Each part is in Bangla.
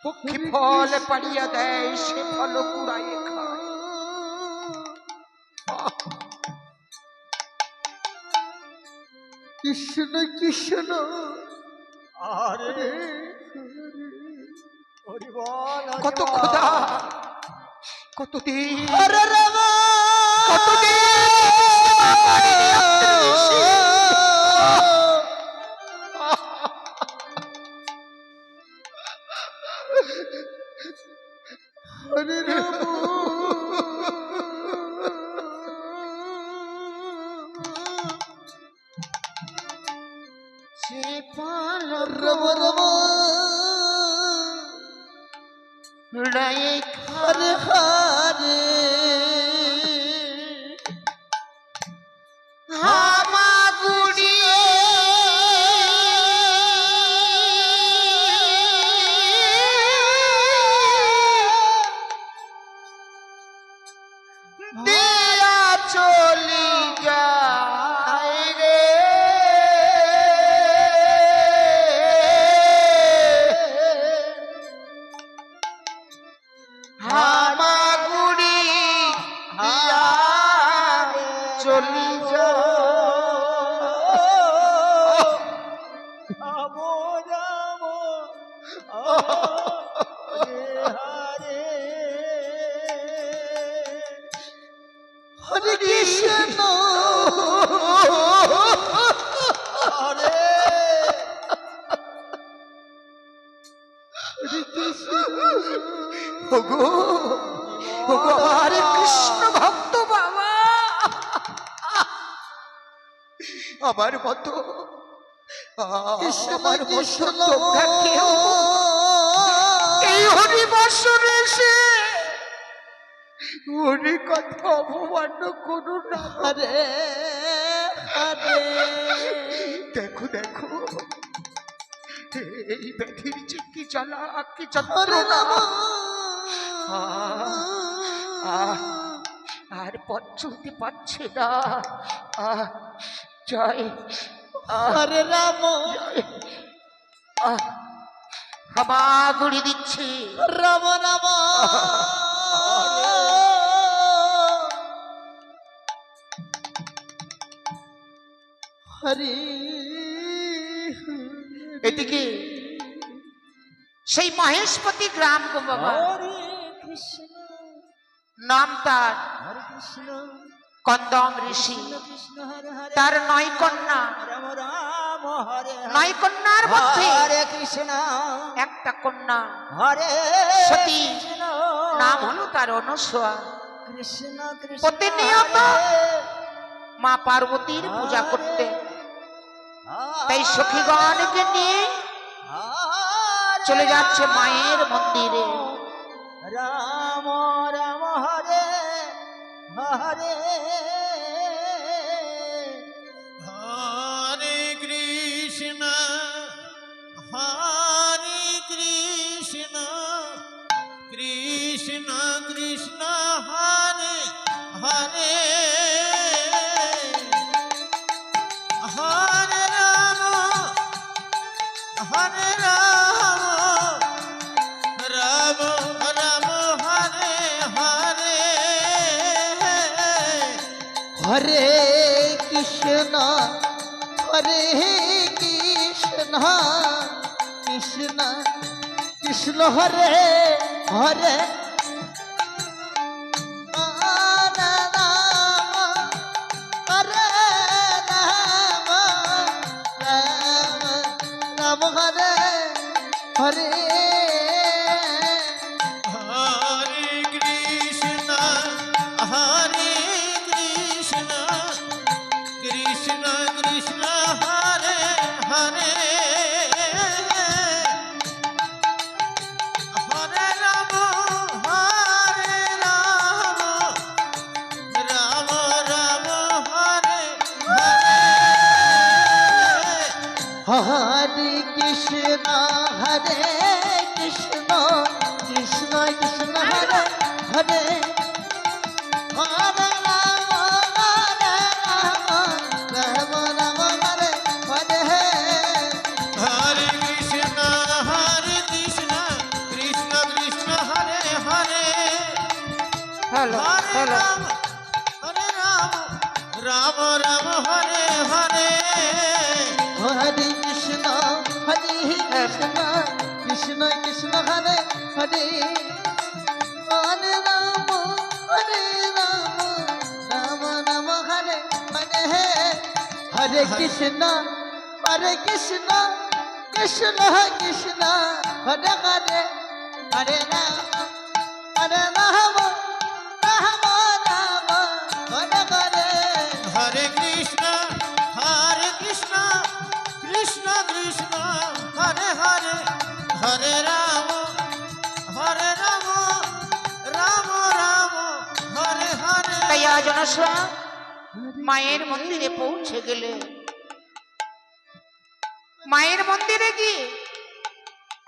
পক্ষী ফল পাড়িয়া দেয়, সে ফল কুড়াইয়ে খায়। কৃষ্ণ কৃষ্ণ। আরে কত খোদা, কতদিন, হরে রাম, কতদিন হরে রাম। সে ফল রাম রাম কুড়াইয়ে হরে হরে। হামাগুড়ি দেয়া চলি যায় রে, হামাগুড়ি দিয়া চলি যায়। রাম রাম হরে হরে কৃষ্ণ। হরে হরে কৃষ্ণ। ওগো, ওগো আমার কৃষ্ণ ভক্ত বাবা, আমার মতো আমার মতো তোমরা কেউ এই হরি বৎসরে এসে হরি কথা অপমান করো না। হরে হরে। দেখো দেখো, এই ব্যাধির যে কি জ্বালা, কি হরে যন্ত্রণা, রাম। আর পথ চলতে পারছে না। জয়, হরে রাম। হামাগুড়ি দিচ্ছে। রাম রাম হরে। এদিকে সেই মহেশপতি গ্রাম গো বাবা, হরে কৃষ্ণ। নাম তার হরে কৃষ্ণ কন্দম ঋষি। কৃষ্ণ হরে হরে। তার 9 কন্যা, রাম রাম হরে 9 কন্যার মধ্যে হরে কৃষ্ণ একটা কন্যা হরে সতী, কৃষ্ণ। নাম হলো তার অনুসয়া। কৃষ্ণ কৃষ্ণ প্রতিনিয়ত হরে মা পার্বতীর পূজা করতে, হরে। তাই সখীগণকে নিয়ে হরে চলে যাচ্ছে মায়ের মন্দিরে। রাম রাম হরে হরে। হরে কৃষ্ণ হরে কৃষ্ণ কৃষ্ণ কৃষ্ণ হরে হরে হরে রাম হরে রাম রাম রাম হরে হরে হরে কৃষ্ণ হরে কৃষ্ণ কৃষ্ণ কৃষ্ণ হরে হরে। হরে রাম হরে রাম রাম রাম হরে হরে। হরে কৃষ্ণ হরে কৃষ্ণ কৃষ্ণ কৃষ্ণ হরে হরে হরে রাম রাম রাম হরে হরে। হরে কৃষ্ণ হরে কৃষ্ণ কৃষ্ণ কৃষ্ণ হরে হরে। হরে রাম রাম রাম হরে হরে। হরে হরে হরে রাম রাম রাম হরে হরে হরে কৃষ্ণ কৃষ্ণ কৃষ্ণ হরে হরে হরে রাম রাম রাম হরে হরে হরে কৃষ্ণ কৃষ্ণ কৃষ্ণ হরে হরে হরে রাম রাম রাম হরে হরে। তাই আজ অনসূয়া মায়ের মন্দিরে পৌঁছে গেলে, মায়ের মন্দিরে গিয়ে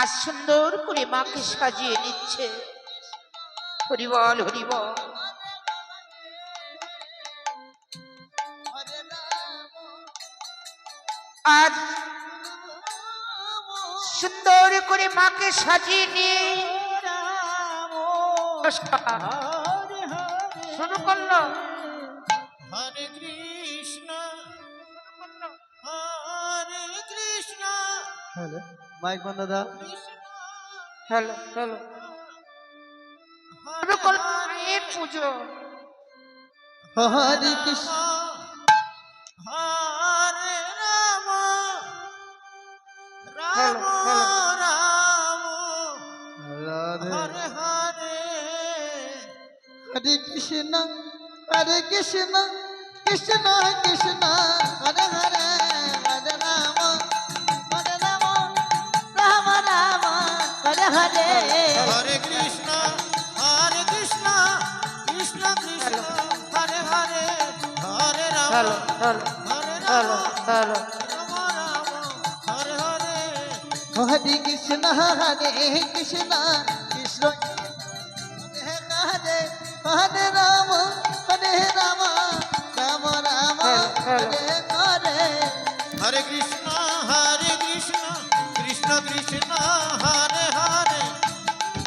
আজ সুন্দর করে মাকে সাজিয়ে নিচ্ছে। হরিবল হরিবল। আজ সুন্দর করে মাকে সাজিয়ে নিয়ে শুরু করলো। হরে কৃষ্ণ হরে কৃষ্ণ হ্যালো মাইক বন্ধ দাও হ্যালো হ্যালো শুরু করলো মায়ের পুজো। হরে কৃষ্ণ হরে রাম রাম হ্যালো, রাম রাধে হরে হরে। হরে কৃষ্ণ কৃষ্ণ কৃষ্ণ কৃষ্ণ হরে হরে হরে রাম রাম রাম হরে হরে হরে কৃষ্ণ কৃষ্ণ কৃষ্ণ হরে হরে হরে রাম হ্যালো হ্যালো হরে হ্যালো রাম হ্যালো রাম রাম হরে হরে। হরে কৃষ্ণ কৃষ্ণ কৃষ্ণ হরে হরে রাম রাম রাম হরে হরে হরে কৃষ্ণ কৃষ্ণ কৃষ্ণ হরে হরে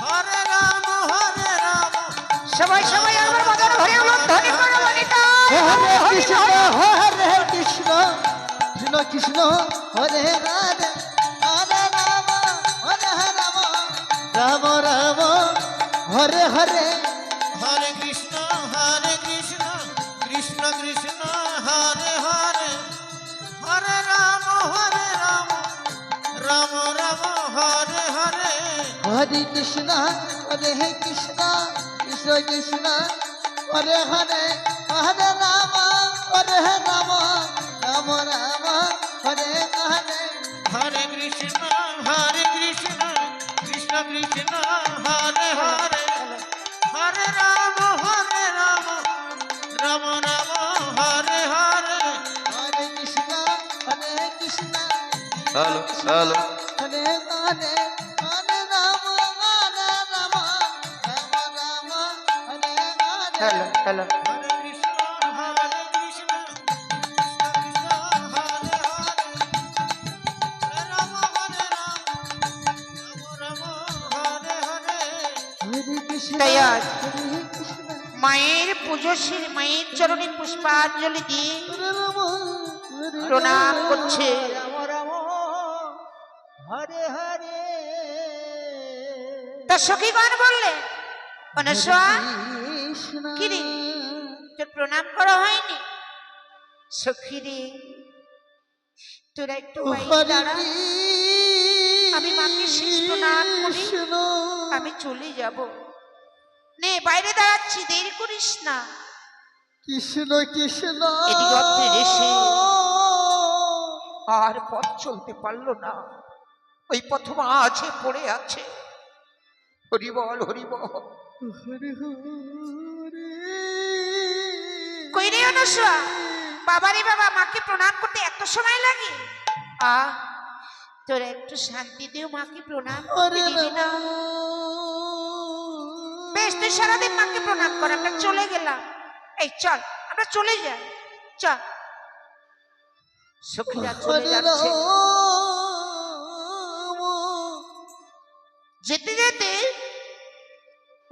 হরে রাম সবাই সবাই আমার মদন হরি বলুন, ধ্বনি করো বনিতা। হরে কৃষ্ণ কৃষ্ণ কৃষ্ণ হরে হরে হরে রাম রাম রাম হরে হরে হরে কৃষ্ণ কৃষ্ণ কৃষ্ণ হরে হরে হরে রাম রাম রাম হরে হরে। হরে কৃষ্ণ কৃষ্ণ কৃষ্ণ কৃষ্ণ হরে হরে হরে রাম রাম রাম রাম হরে হরে হরে কৃষ্ণ কৃষ্ণ কৃষ্ণ হরে হরে হরে রাম রাম রাম হরে হরে। হরে Krishna Krishna hello hello Hare Hare Hare Ram Ram Ram Hare Hare hello hello হরে কৃষ্ণ কৃষ্ণ কৃষ্ণ হরে হরে হরে রাম রাম হরে হরে। হরে কৃষ্ণ তাই আজ হরে কৃষ্ণ মায়ের পুজো সেরে মায়ের চরণে পুষ্পাঞ্জলি দিয়ে হরে রাম হরে প্রণাম করছে। রাম রাম হরে হরে তা সখীগণ বললে, অনসূয়া কৃষ্ণ কি রে, তোর প্রণাম করা হয়নি? সখী রে, তোরা একটু বাইরে হরে দাঁড়া, আমি মাকে শেষ প্রণাম করি, আমি চলে যাব। নে বাইরে দাঁড়াচ্ছি, দেরি করিস না। কৃষ্ণ কৃষ্ণ এদিকে অত্রে এসে আর পথ চলতে পারলো না, ওই প্রথম আছে পড়ে আছে। হরিবল হরিবল। হরে হরে কই রে অনসূয়া, বাবারে বাবা, মাকে প্রণাম করতে এত সময় লাগে? তোরা একটু শান্তি দিও, মাকে প্রণাম করতে হরে দিবি না? বেশ, তুই সারাদিন মাকে প্রণাম কর, আমরা চলে গেলাম। এই চল, আমরা চলে যাই, চল। সখীরা চলে যাচ্ছে। যেতে যেতে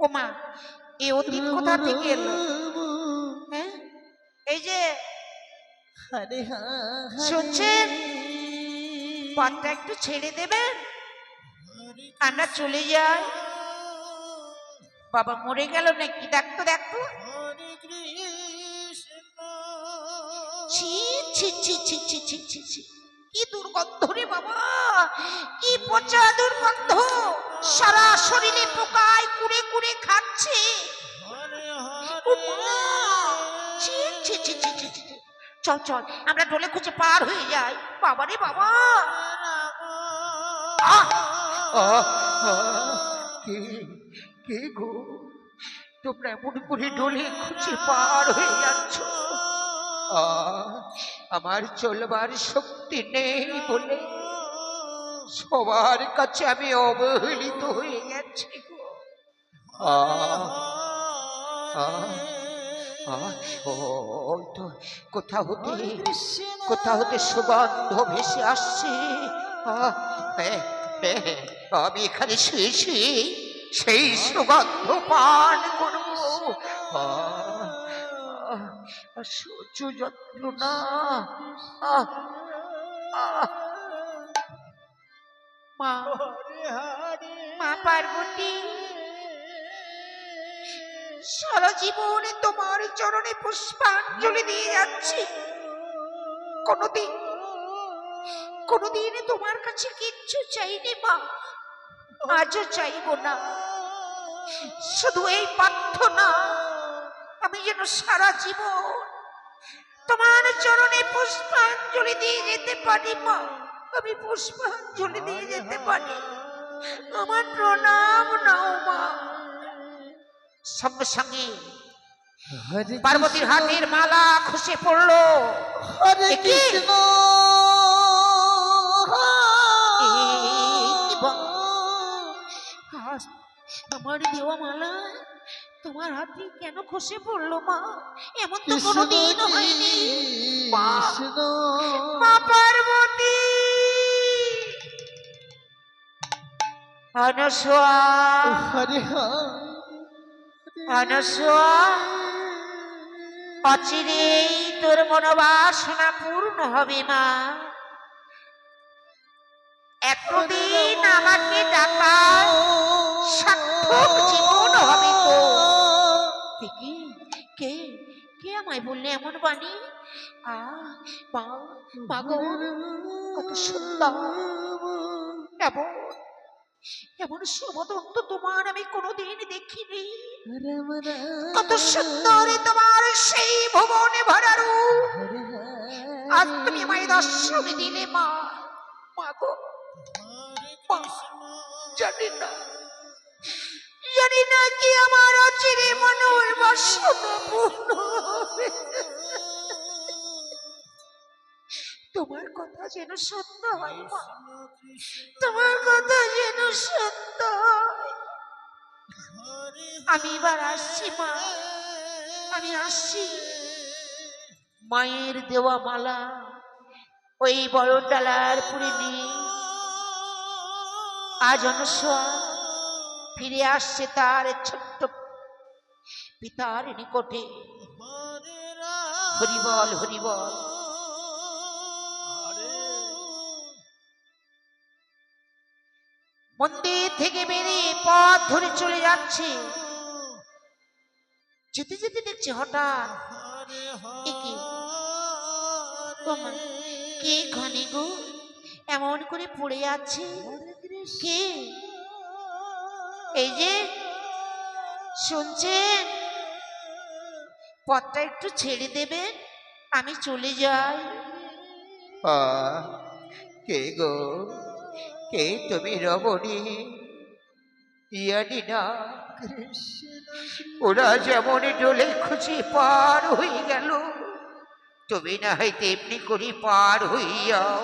ওমা, এ অতীত কোথা থেকে এলো? হ্যাঁ, এই যে হরে শুনছেন, পথটা একটু ছেড়ে দেবেন, আমরা চলে যাই। বাবা মরে গেল নাকি? দেখতো দেখতো। হরে কৃষ্ণ ছি ছি ছি ছি ছি ছি ছি ছি, কি দুর্গন্ধ রে বাবা, কি পচা দুর্গন্ধ, সারা শরীরে পোকায় কুড়ে কুড়ে খাচ্ছে। হরে ও হরে মা! ছি ছি ছি ছি ছি ছি। চল চল আমরা ডোলে খুঁজে পার হয়ে যাই। বাবা রে বাবা! আহ! কে কে গো, তোমরা এমন করে ডোলে খুঁজে পার হয়ে যাচ্ছ? আমার চলবার শক্তি নেই বলে সবার কাছে আমি অবহেলিত হয়ে গেছি গো। ওই তো কোথা হতে সুগন্ধ ভেসে আসছে। আহ, হ্যাঁ, হ্যাঁ, আমি এখানে শুয়ে শুয়ে সেই সুগন্ধ পান করবো। সহ্য যন্ত্রণা। আহ, আহ, মা, মা পার্বতী, সারা জীবনে তোমার চরণে পুষ্পাঞ্জলি দিয়ে যাচ্ছি। কোনদিন কোনদিন তোমার কাছে কিচ্ছু চাইনি মা, আজও চাইবো না। শুধু এই প্রার্থনা, আমি যেন সারা জীবন তোমার চরণে পুষ্পাঞ্জলি দিয়ে যেতে পারি মা। আমি পুষ্পাঞ্জলি দিয়ে যেতে পারি। আমার প্রণাম নাও মা। সঙ্গে সঙ্গে পার্বতীর হাতের মালা খসে পড়লো। হরে এ কি? কৃষ্ণ আমার দেওয়া মালা তোমার হাতে কেন খসে পড়লো মা? এমন তো কৃষ্ণ কোনোদিন হয়নি মা। কৃষ্ণ মা পার্বতী, অনসূয়া, হরে অনসূয়া, অচিরেই তোর মনোবাসনা পূর্ণ হবে মা। এতদিন আমাকে ডাকা সার্থক জীবন হবে তো। কে কে কে আমায় বললে এমন বাণী? মা, মা গো, কত সুন্দর, এমন এমন সুবদন্ত তোমার আমি কোনোদিন দেখিনি। কত সুন্দর তোমার সেই ভুবনে ভরা রূপ। আজ তুমি আমায় দর্শন দিলে মা। মা গো, মা, জানি না কি আমার অচিরে মনোর বাসনা পূর্ণ হবে। তোমার কথা যেন সত্য হয় মা, তোমার কথা যেন সত্য হয়। আমি এবার আসছি মা, আমি আসছি। মায়ের দেওয়া মালা ওই বড় ডালার পুরে নিয়ে আজ অনসূয়া ফিরে আসছে তার ছোট্ট পিতার নিকটে। হরিবল হরিবল। মন্দির থেকে বেরিয়ে পথ ধরে চলে যাচ্ছে। যেতে যেতে দেখছে হঠাৎ কে ঘনে গো এমন করে পড়ে আছে? কে? এই যে শুনছেন, পথটা একটু ছেড়ে দেবেন, আমি চলে যাই। কে গো, কে তুমি রমণী? জানি না, ওরা যেমন ডোলে খুঁজে পার হয়ে গেল, তুমি না হয় তেমনি করে পার হইয়াও।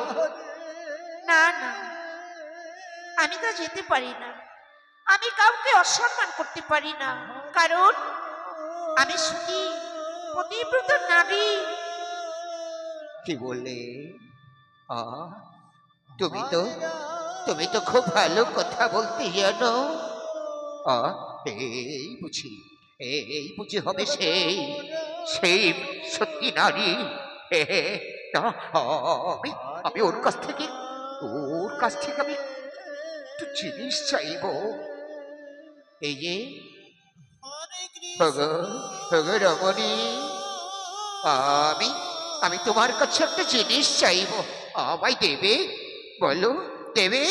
না না, আমি তো যেতে পারি না। আমি কাউকে অসম্মান করতে পারি না, কারণ আমি সুখী পতিব্রত নারী। কি বললে? তুমি তো খুব ভালো কথা বলতে জানো। এই বুঝি হবে সেই সেই সত্যি নারী। না, আমি ওর কাছ থেকে আমি একটু জিনিস চাইব। এই যে ওগো ওগো রমণী, আমি আমি তোমার কাছে একটা জিনিস চাইবো, আমায় দেবে? বলো, দেবে?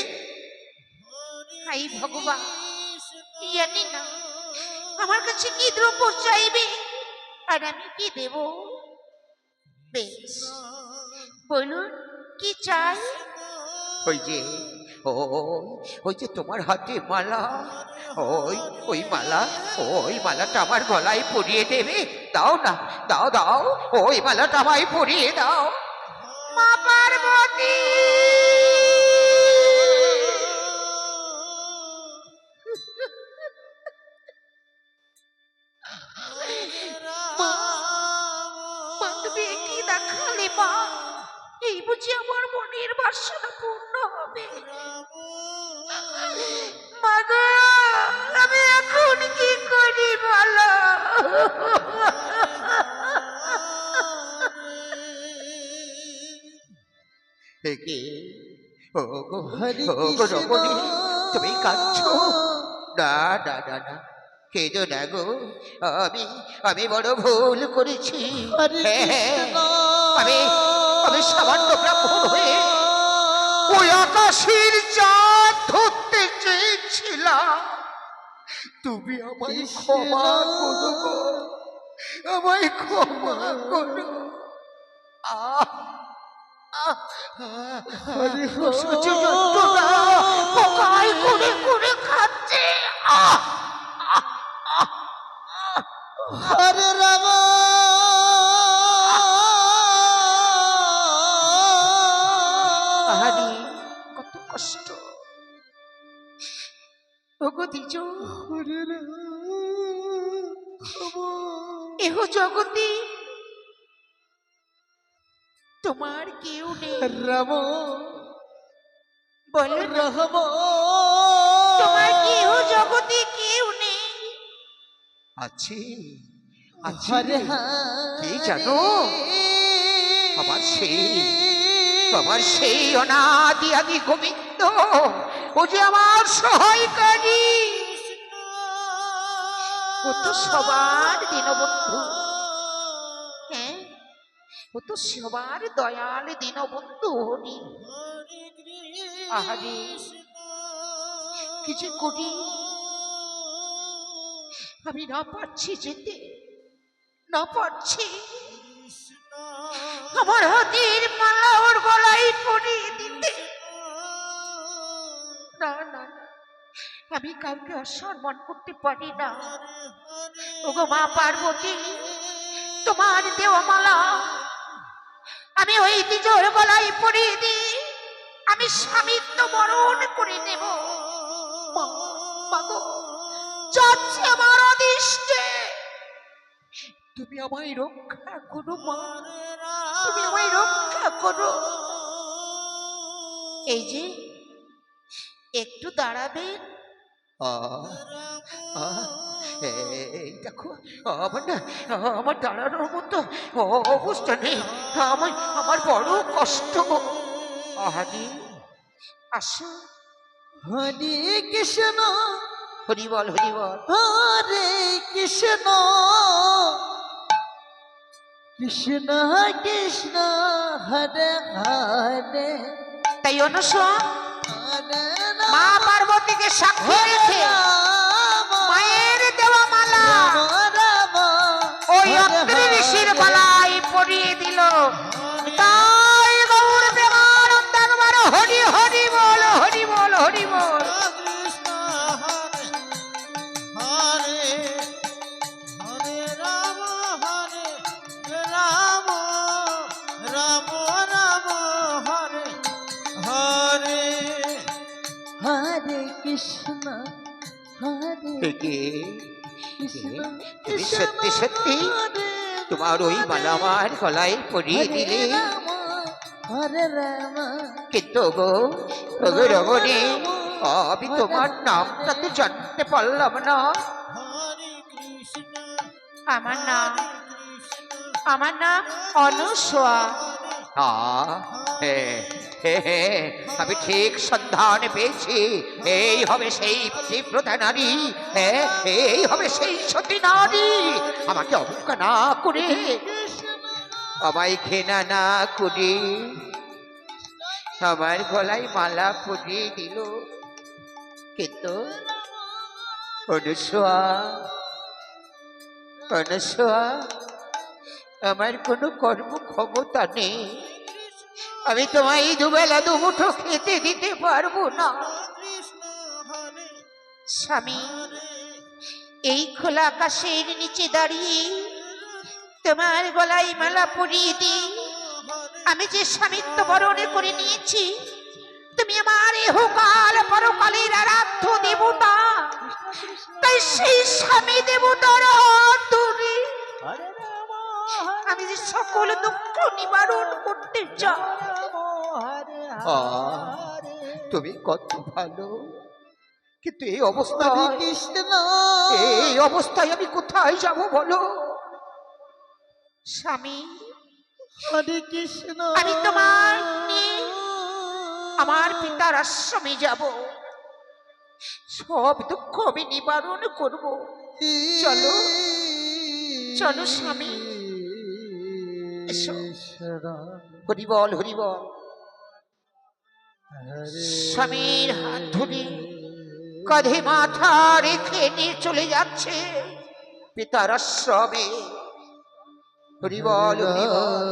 হাই ভগবান, জানি না আমার কাছে কি দ্রব্য চাইবে আর আমি কি দেব। বেশ, বলুন কি চাই। ওই যে ও ওই যে তোমার হাতে মালা, ওই ওই মালা, ওই মালাটা আমার গলায় পরিয়ে দেবে? দাও না, দাও দাও, ওই মালাটা আমায় পরিয়ে দাও। মা পার্বতী, মা, মা তুমি কি দেখালে মা? এই বুঝি আমার মনের বাসনা পূর্ণ হবে? মা গো, আমি এখন কি করি বলো? একে ওগো হরে ওগো কৃষ্ণ। রমণী, তুমি কাঁদছো? না না না না, কেঁদো না গো, আমি আমি বড় ভুল করেছি। হরে হ্যাঁ, কৃষ্ণ। আমি আমি সামান্য ব্রাহ্মণ হয়ে ওই আকাশের চাঁদ ধরতে চেয়েছিলাম। তুমি আমায় ক্ষমা করো গো, আমায় ক্ষমা করো। আহ আহ, হরে অসহ্য যন্ত্রণা, পোকায় করে করে খাচ্ছে। আহ হরে রাম। আহারে কত কষ্ট। ওগো দ্বিজ, হরে রাম। এহ জগতে তোমার কেউ নেই। রাম বলো না, রাম। তোমার কেহ জগতে কেউ নেই। আছে আছে, হরে কে জানো? আমার সেই অনাদি আদি গোবিন্দ, ও যে আমার সহায়কারী। ও তো সবার দীনবন্ধু, হ্যাঁ, ও তো সবার দয়াল দীনবন্ধু হরি। আহারে কি যে করি, আমি না পারছি যেতে, না পারছি। আমার হাতের মালা ওর গলায় পরিয়ে দিতে। না না না, আমি কাউকে অসম্মান করতে পারি না। ওগো মা পার্বতী, তোমার দেওয়া মালা আমি ওই দ্বিজর গলায় পরিয়ে দিই, আমি স্বামীত্ব বরণ করে নেব। মা, মা গো, যাচ্ছে আমার অদৃষ্টে, তুমি আমায় রক্ষা করো মা, তুমি আমায় রক্ষা করো। এই যে একটু দাঁড়াবেন। এই দেখো, আমার না, আমার দাঁড়ানোর মতো অবস্থা নেই, আমার আমার বড় কষ্ট। আহারে, আসো। হরে কৃষ্ণ। হরি বল, হরি বল। হরে কৃষ্ণ কৃষ্ণ কৃষ্ণ হরে হরে তাই অনুসরণ হরে মা পার্বতীকে সাক্ষী রেখে মায়ের দেওয়া মালা ওই অত্রি ঋষির গলায় পরিয়ে দিল। তাই গৌর প্রেমানন্দ একবার হরি হরি বল, হরি বল, হরি বল। কৃষ্ণ হরে হরে রাম রাম রাম রাম হরে হরে হরে কৃষ্ণ হরে একে কৃষ্ণ তুমি সত্যি সত্যি তোমার ওই মালা আমার গলায় পরিয়ে দিলে? হরে রাম কিন্তু গো, ওগো রমণী, আমি তোমার নামটা তো জানতে পারলাম না। হরে কৃষ্ণ আমার নাম, আমার নাম অনুসয়া। হ্যাঁ, আমি ঠিক সন্ধান পেয়েছি। এই হবে সেই পতিব্রতা নারী, হ্যাঁ, এই হবে সেই সতী নারী। আমাকে অবজ্ঞা না করে, আমায় ঘৃণা না করে আমার গলায় মালা পরিয়ে দিল। কিন্তু অনুসয়া, অনুসয়া, আমার কোনো কর্ম ক্ষমতা নেই। আমি তোমায় দুবেলা দুমুঠো খেতে দিতে পারবো না। কৃষ্ণ হরে স্বামী, এই খোলা আকাশের নিচে দাঁড়িয়ে তোমার গলায় মালা পরিয়ে দিই। আমি যে স্বামিত্ব বরণে করে নিয়েছি, তুমি আমার ইহকাল পরকালের আরাধ্য দেবতা। তাই সেই স্বামী দেবতার হাত ধরে আমি যে সকল দুঃখ নিবারণ করতে চাই। তুমি কত ভালো, কিন্তু এই হরে অবস্থায়, কৃষ্ণ এই অবস্থায় আমি কোথায় যাব বলো? স্বামী, হরে কৃষ্ণ আমি তোমার নিয়ে আমার পিতার আশ্রমে যাব। সব দুঃখ আমি নিবারণ করব। চলো, চলো স্বামী, এসো। হরিবল, হরিবল। স্বামীর হাত ধরে কাঁধে মাথা রেখে নিয়ে চলে যাচ্ছে পিতার আশ্রমে। হরিবল, হরিবল।